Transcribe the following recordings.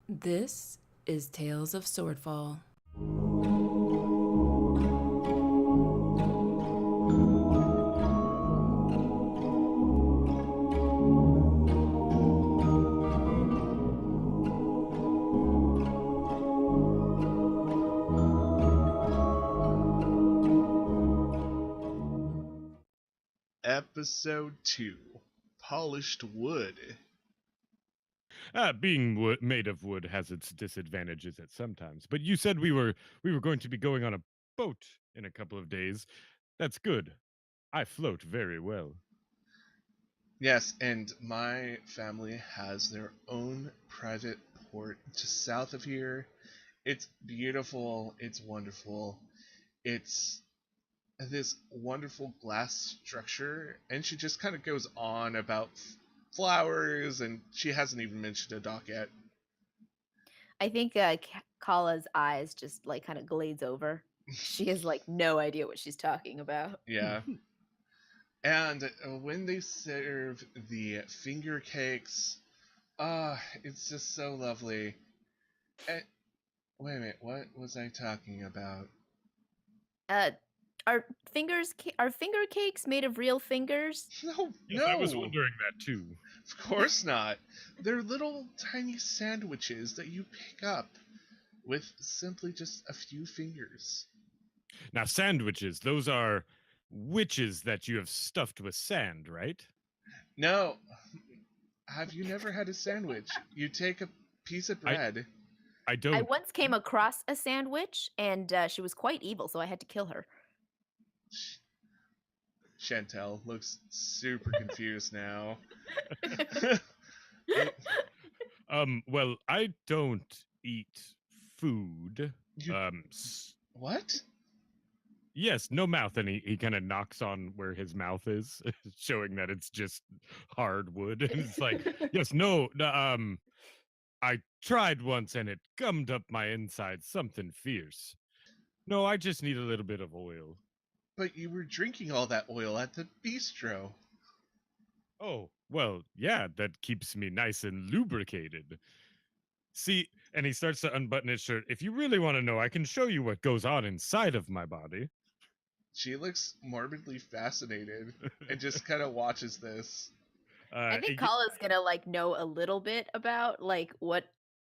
This is Tales of Swordfall. Episode 2 Polished Wood. Being made of wood has its disadvantages at sometimes. But you said we were going to be going on a boat in a couple of days. That's good. I float very well. Yes, and my family has their own private port just south of here. It's beautiful, it's wonderful. It's this wonderful glass structure, and she just kind of goes on about flowers, and she hasn't even mentioned a dock yet. I think Kala's eyes just like kind of glaze over. She has like no idea what she's talking about. Yeah. And when they serve the finger cakes, it's just so lovely. And, wait a minute, what was I talking about? Are finger cakes made of real fingers? No, Yes, no, I was wondering that too. of course not. They're little tiny sandwiches that you pick up with simply just a few fingers. Now, sandwiches, those are witches that you have stuffed with sand, right? No, have you never had a sandwich? You take a piece of bread. I don't. I once came across a sandwich, and she was quite evil, so I had to kill her. Chantel looks super confused now. Well, I don't eat food. You- What? Yes, no mouth, and he kind of knocks on where his mouth is, showing that it's just hard wood. And it's like, yes, no, I tried once and it gummed up my insides, something fierce. No, I just need a little bit of oil. But you were drinking all that oil at the bistro. Oh, well, yeah, that keeps me nice and lubricated. See, and he starts to unbutton his shirt. If you really want to know, I can show you what goes on inside of my body. She looks morbidly fascinated and just kind of watches this. I think Kala's gonna like know a little bit about like what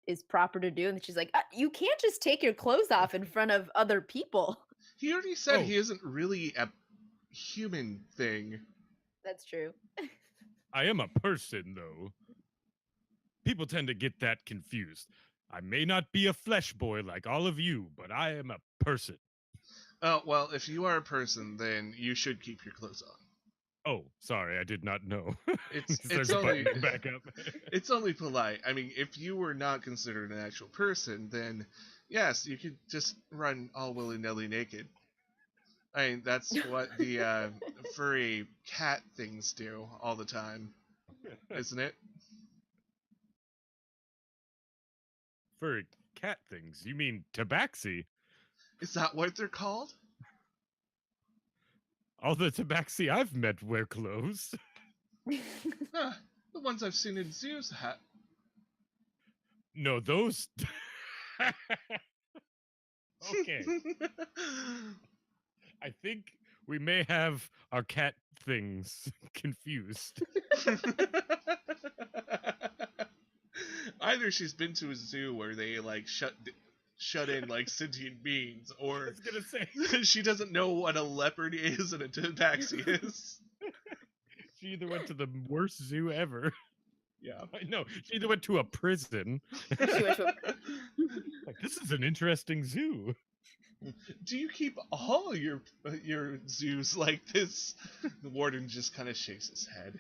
is proper to do, and she's like, "You can't just take your clothes off in front of other people." He already said Oh. he isn't really a human thing. That's true. I am a person, though. People tend to get that confused. I may not be a flesh boy like all of you, but I am a person. Oh, well, if you are a person, then you should keep your clothes on. Oh, sorry, I did not know. It's only back up. It's only polite. I mean, if you were not considered an actual person, then yes, you could just run all willy-nilly naked. I mean, that's what the furry cat things do all the time, isn't it? Furry cat things? You mean tabaxi? Is that what they're called? All the tabaxi I've met wear clothes. Huh, the ones I've seen in zoos hat. No, those. Okay. I think we may have our cat things confused. Either she's been to a zoo where they like shut in like sentient beings, I or was gonna say she doesn't know what a leopard is and a tabaxi is. she either went to the worst zoo ever. Yeah. No, she either went to a prison. She went to Like, this is an interesting zoo. Do you keep all your zoos like this? The warden just kind of shakes his head.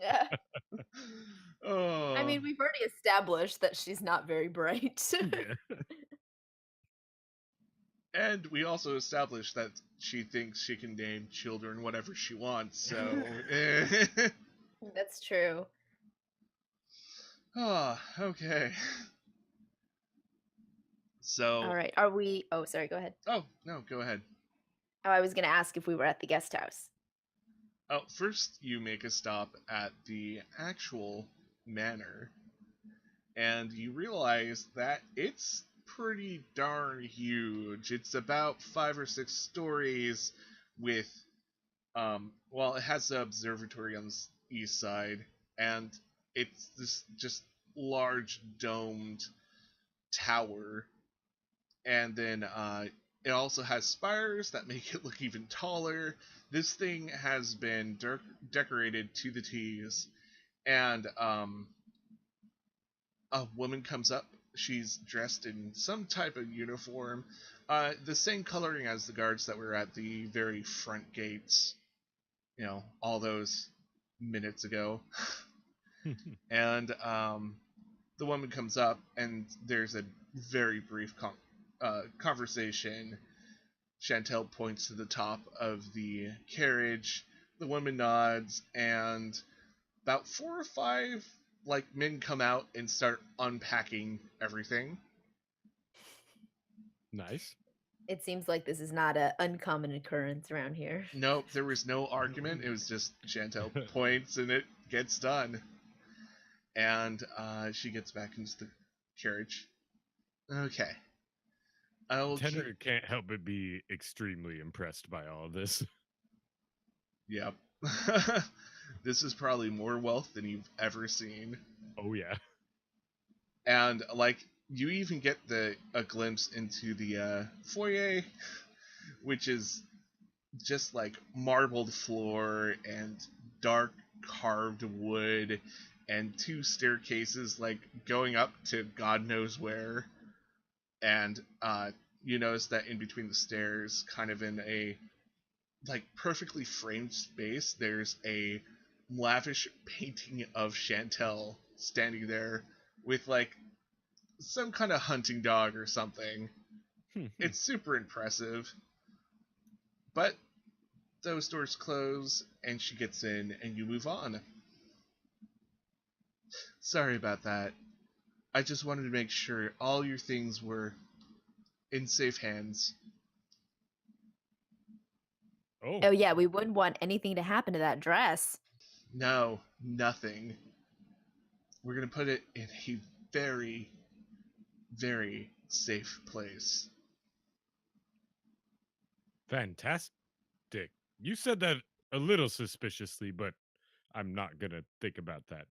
Yeah. Oh. I mean, we've already established that she's not very bright. Yeah. And we also established that she thinks she can name children whatever she wants, so. That's true. Oh, okay. So. All right. Are we? Oh, sorry. Go ahead. Oh, no, go ahead. Oh, I was going to ask if we were at the guest house. Oh, first you make a stop at the actual manor. and you realize that it's pretty darn huge. It's about 5 or 6 stories with, well, it has the observatory on the east side, and it's this just large domed tower, and then it also has spires that make it look even taller. This thing has been decorated to the T's, and a woman comes up. She's dressed in some type of uniform, the same coloring as the guards that were at the very front gates, all those minutes ago. And the woman comes up, and there's a very brief conversation. Chantel points to the top of the carriage. The woman nods, and about 4 or 5 men come out and start unpacking everything. Nice. It seems like this is not an uncommon occurrence around here. Nope, there was no argument. It was just Chantel points and it gets done. And she gets back into the carriage. Okay. Tenor can't help but be extremely impressed by all of this. Yep. This is probably more wealth than you've ever seen. Oh yeah. And you even get a glimpse into the foyer, which is just marbled floor and dark carved wood and 2 staircases going up to God knows where. And you notice that in between the stairs, kind of in a perfectly framed space, there's a lavish painting of Chantel standing there with some kind of hunting dog or something. It's super impressive. But those doors close and she gets in and you move on. Sorry about that. I just wanted to make sure all your things were in safe hands. Oh yeah, we wouldn't want anything to happen to that dress. No, nothing. We're going to put it in a very, very safe place. Fantastic. You said that a little suspiciously, but I'm not going to think about that.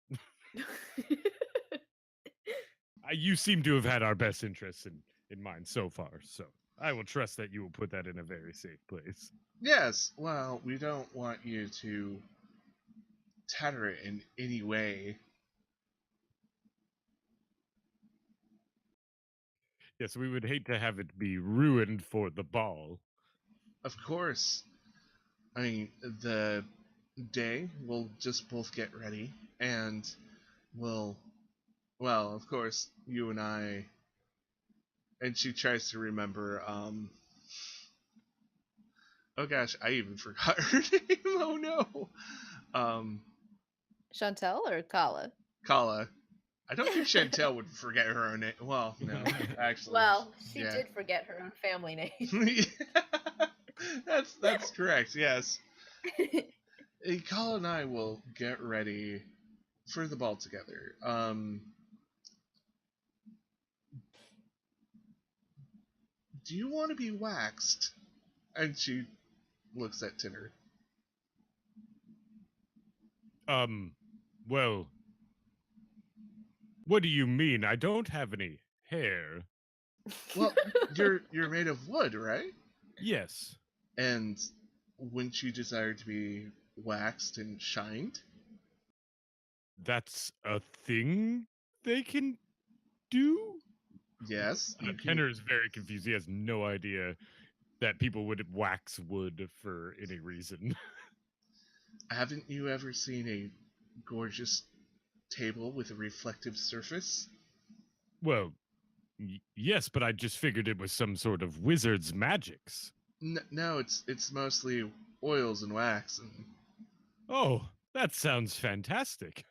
You seem to have had our best interests in mind so far, so I will trust that you will put that in a very safe place. Yes, well, we don't want you to tatter it in any way. Yes, we would hate to have it be ruined for the ball. Of course. I mean, the day we'll just both get ready, and well, of course, you and I. And she tries to remember, oh gosh, I even forgot her name. Oh no. Chantel or Kala? Kala. I don't think Chantel would forget her own name. Well, no, actually. Well, she did forget her own family name. That's correct, yes. Kala and I will get ready for the ball together. Do you want to be waxed? And she looks at Tinner. Well, what do you mean? I don't have any hair. Well, you're made of wood, right? Yes. And wouldn't you desire to be waxed and shined? That's a thing they can do? Yes. Kenner is very confused. He has no idea that people would wax wood for any reason. Haven't you ever seen a gorgeous table with a reflective surface? Well, yes, but I just figured it was some sort of wizard's magics. No, it's mostly oils and wax. And... Oh, that sounds fantastic.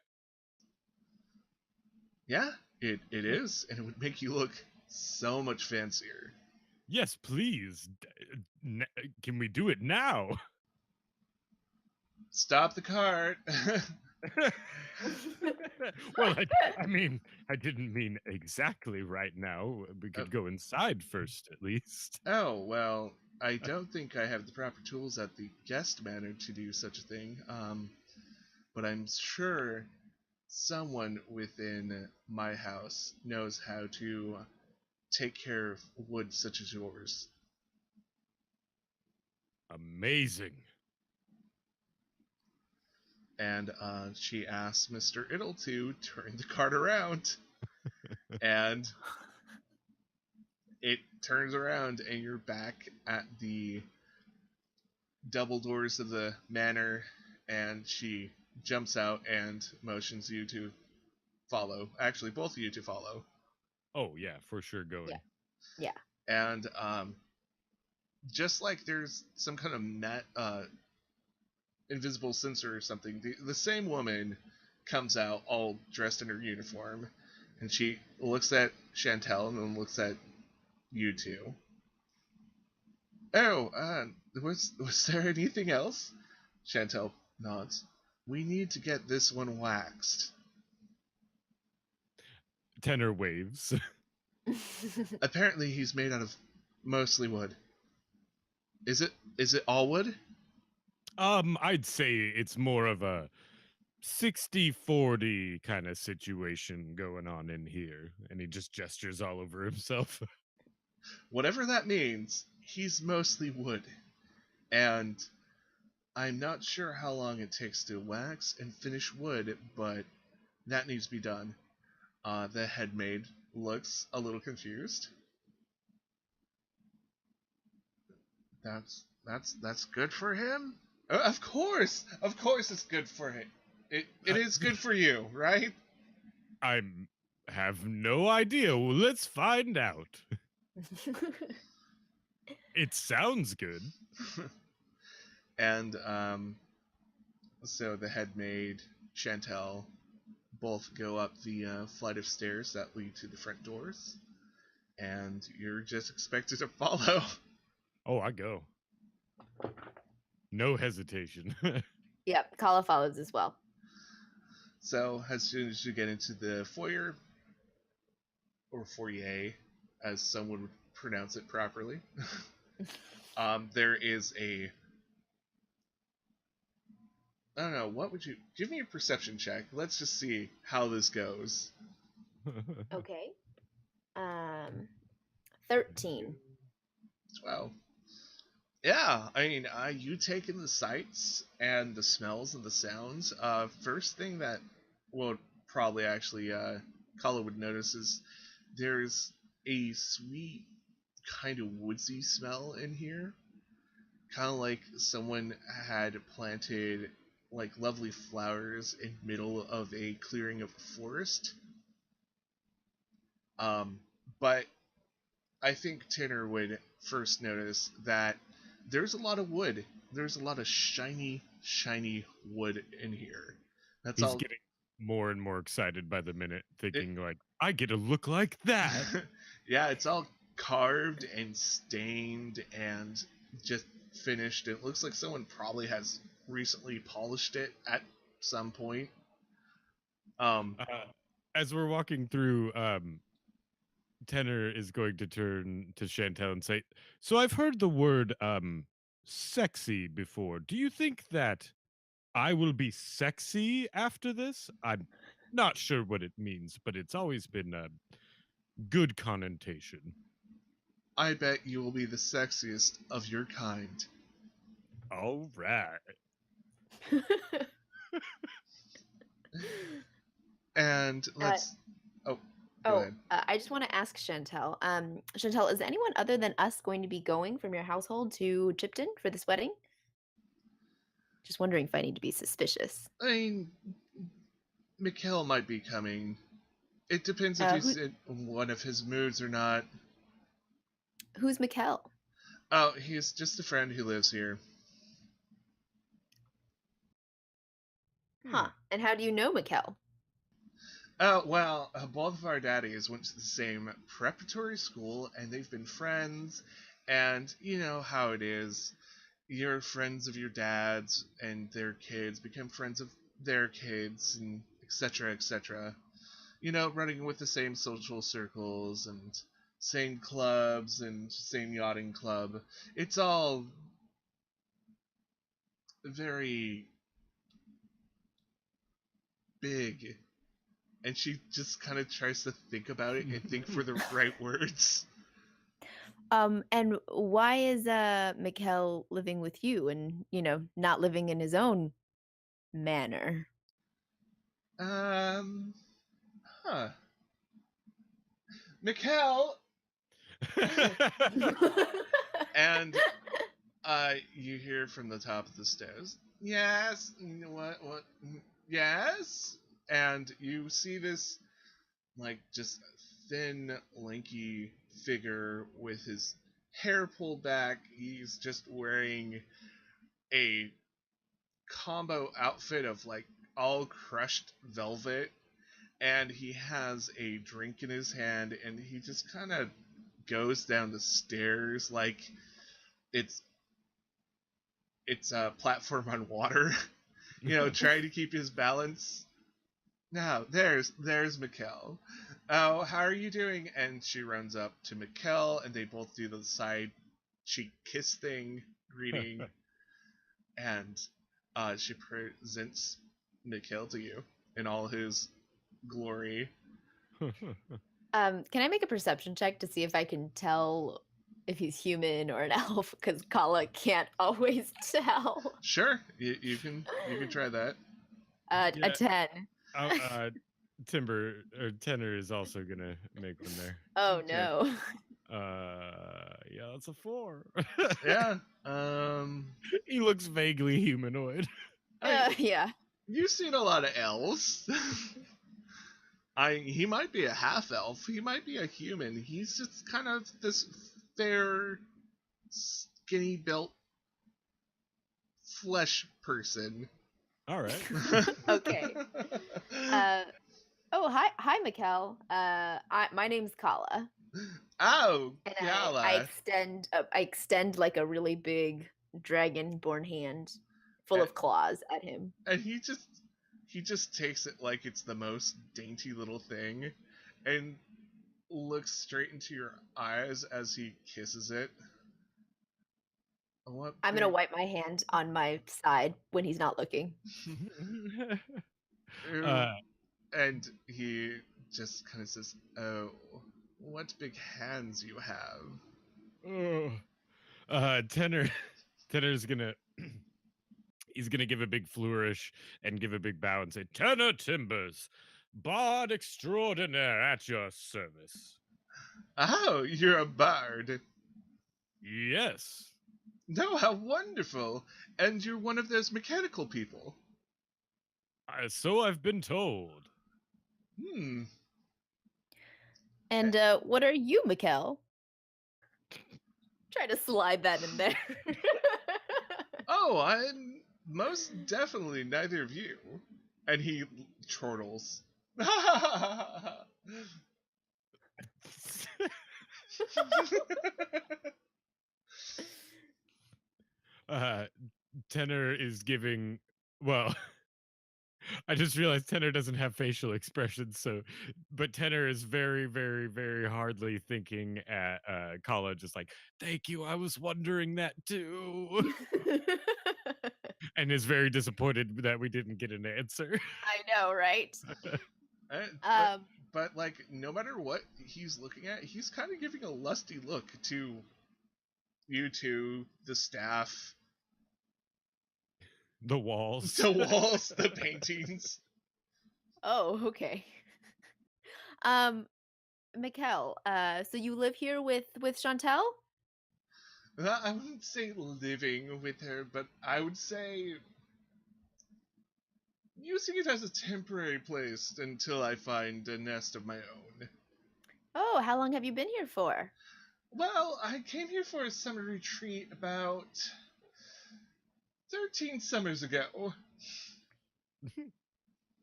Yeah, it is, and it would make you look so much fancier. Yes, please. Can we do it now? Stop the cart. Well, I mean, I didn't mean exactly right now. We Uh, could go inside first, at least. oh, well, I don't think I have the proper tools at the guest manor to do such a thing. But I'm sure someone within my house knows how to take care of wood such as yours. Amazing. And she asks Mr. Ittle to turn the cart around. And it turns around, and you're back at the double doors of the manor, and she jumps out and motions you to follow. Actually, both of you to follow. Oh, yeah, for sure going. Yeah. And just like there's some kind of invisible sensor or something, the same woman comes out all dressed in her uniform, and she looks at Chantel and then looks at you two. Oh, was there anything else? Chantel nods. We need to get this one waxed. Tenor waves. Apparently he's made out of mostly wood. Is it all wood? I'd say it's more of a 60-40 kind of situation going on in here. And he just gestures all over himself. Whatever that means, he's mostly wood. And I'm not sure how long it takes to wax and finish wood, but that needs to be done. The headmaid looks a little confused. That's good for him? Of course it's good for him. It is good for you, right? I have no idea. Well, let's find out. It sounds good. And so the headmaid, Chantel, both go up the flight of stairs that lead to the front doors, and you're just expected to follow. Oh, I go. No hesitation. Yep, Kala follows as well. So as soon as you get into the foyer, or foyer, as someone would pronounce it properly, there is a... I don't know, what would you... Give me a perception check. Let's just see how this goes. Okay. 13. 12. Yeah, I mean, you take in the sights and the smells and the sounds. First thing that will probably actually Kala would notice is there's a sweet kind of woodsy smell in here. Kind of like someone had planted like lovely flowers in middle of a clearing of a forest. But I think Tanner would first notice that there's a lot of wood. There's a lot of shiny wood in here. That's He's all. getting more and more excited by the minute, thinking like, I get to look like that. Yeah, it's all carved and stained and just finished. It looks like someone probably has recently polished it at some point. As we're walking through, Tenor is going to turn to Chantel and say, so I've heard the word sexy before. Do you think that I will be sexy after this? I'm not sure what it means, but it's always been a good connotation. I bet you will be the sexiest of your kind. All right. And let's... Go ahead. I just want to ask Chantel. Chantel, is anyone other than us going to be going from your household to Chipton for this wedding? Just wondering if I need to be suspicious. I mean, Mikhail might be coming. It depends if he's in one of his moods or not. Who's Mikkel? Oh, he's just a friend who lives here. Huh. And how do you know Mikkel? Well, both of our daddies went to the same preparatory school, and they've been friends, and you know how it is. You're friends of your dads, and their kids become friends of their kids, and etc., etc. You know, running with the same social circles and same clubs and same yachting club. It's all very big. And she just kind of tries to think about it and think for the right words. And why is Mikhail living with you and, not living in his own manor? Huh. Mikkel! And you hear from the top of the stairs, yes, what, yes? And you see this, like, just thin, lanky figure with his hair pulled back. He's just wearing a combo outfit of, like, all crushed velvet, and he has a drink in his hand, and he just kind of goes down the stairs like it's a platform on water, trying to keep his balance. Now, there's Mikkel. Oh, how are you doing? And she runs up to Mikkel, and they both do the side cheek kiss thing, greeting, and she presents Mikkel to you in all his glory. Can I make a perception check to see if I can tell if he's human or an elf? Because Kala can't always tell. Sure, you can try that. A Yeah. 10. Tenor is also gonna make one there. Oh Okay. no. Yeah, that's a 4. Yeah. He looks vaguely humanoid. Yeah. You've seen a lot of elves. He might be a half elf. He might be a human. He's just kind of this fair, skinny built flesh person. All right. Okay. Hi, Mikkel. My name's Kala. Oh, And Gala. I extend like a really big dragon-born hand full of claws at him. And he just takes it like it's the most dainty little thing, and looks straight into your eyes as he kisses it. I'm gonna wipe my hand on my side when he's not looking. And he just kind of says, "Oh, what big hands you have." Tenor's gonna he's gonna give a big flourish and give a big bow and say, "Tenor Timbers, bard extraordinaire at your service." Oh, you're a bard. Yes. No, how wonderful. And you're one of those mechanical people. So I've been told. And what are you, Mikkel? Try to slide that in there. Oh, I'm most definitely neither of you. And he chortles. Tenor is giving, well, I just realized Tenor doesn't have facial expressions, but Tenor is very, very, very hardly thinking at Kala, just like, "Thank you, I was wondering that too." And is very disappointed that we didn't get an answer. I know, right? But like, no matter what he's looking at, he's kind of giving a lusty look to you two, the staff, The walls. the paintings. Oh, okay. Mikkel, so you live here with Chantel? I wouldn't say living with her, but I would say using it as a temporary place until I find a nest of my own. Oh, how long have you been here for? Well, I came here for a summer retreat about 13 summers ago.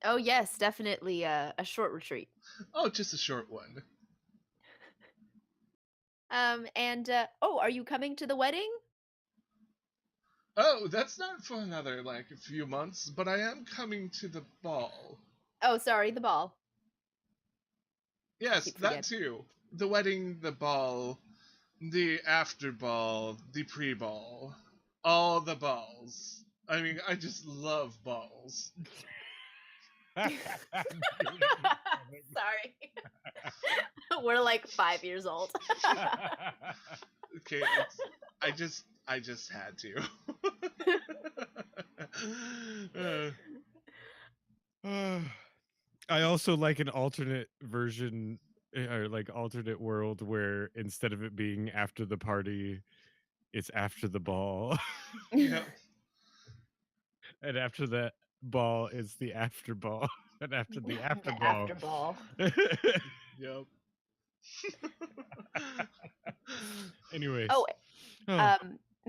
Oh, yes, definitely a short retreat. Oh, just a short one. Are you coming to the wedding? Oh, that's not for another, like, a few months, but I am coming to the ball. Oh, sorry, the ball. Yes, keep that too. The wedding, the ball, the after ball, the pre-ball. All the balls. I mean, I just love balls. Sorry. We're like 5 years old. Okay, I just had to. I also like an alternate version or like alternate world where instead of it being after the party, it's after the ball. Yep. And after that ball is the after ball. And after the after The ball. after ball. Yep. Anyways. Oh, Oh.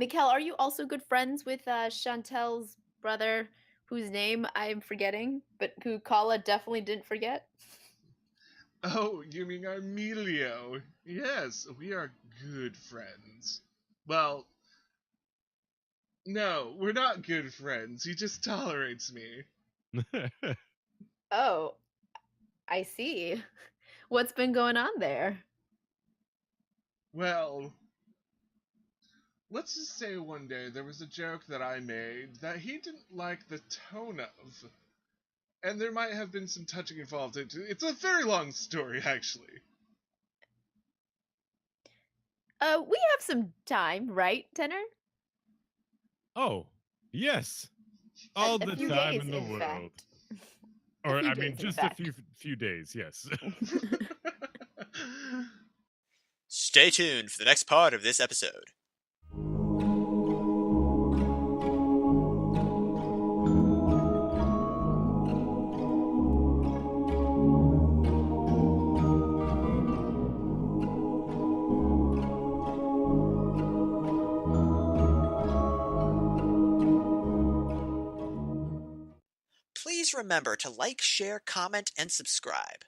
Mikkel, are you also good friends with Chantel's brother, whose name I'm forgetting, but who Kala definitely didn't forget? Oh, you mean Emilio? Yes, we are good friends. Well, no, we're not good friends. He just tolerates me. Oh, I see. What's been going on there? Well, let's just say one day there was a joke that I made that he didn't like the tone of. And there might have been some touching involved. It's a very long story, actually. We have some time, right, Tenor? Oh, yes. All A the few time days, in the in world. fact. Or few I mean days, in just fact. a few days, yes. Stay tuned for the next part of this episode. Please remember to like, share, comment, and subscribe.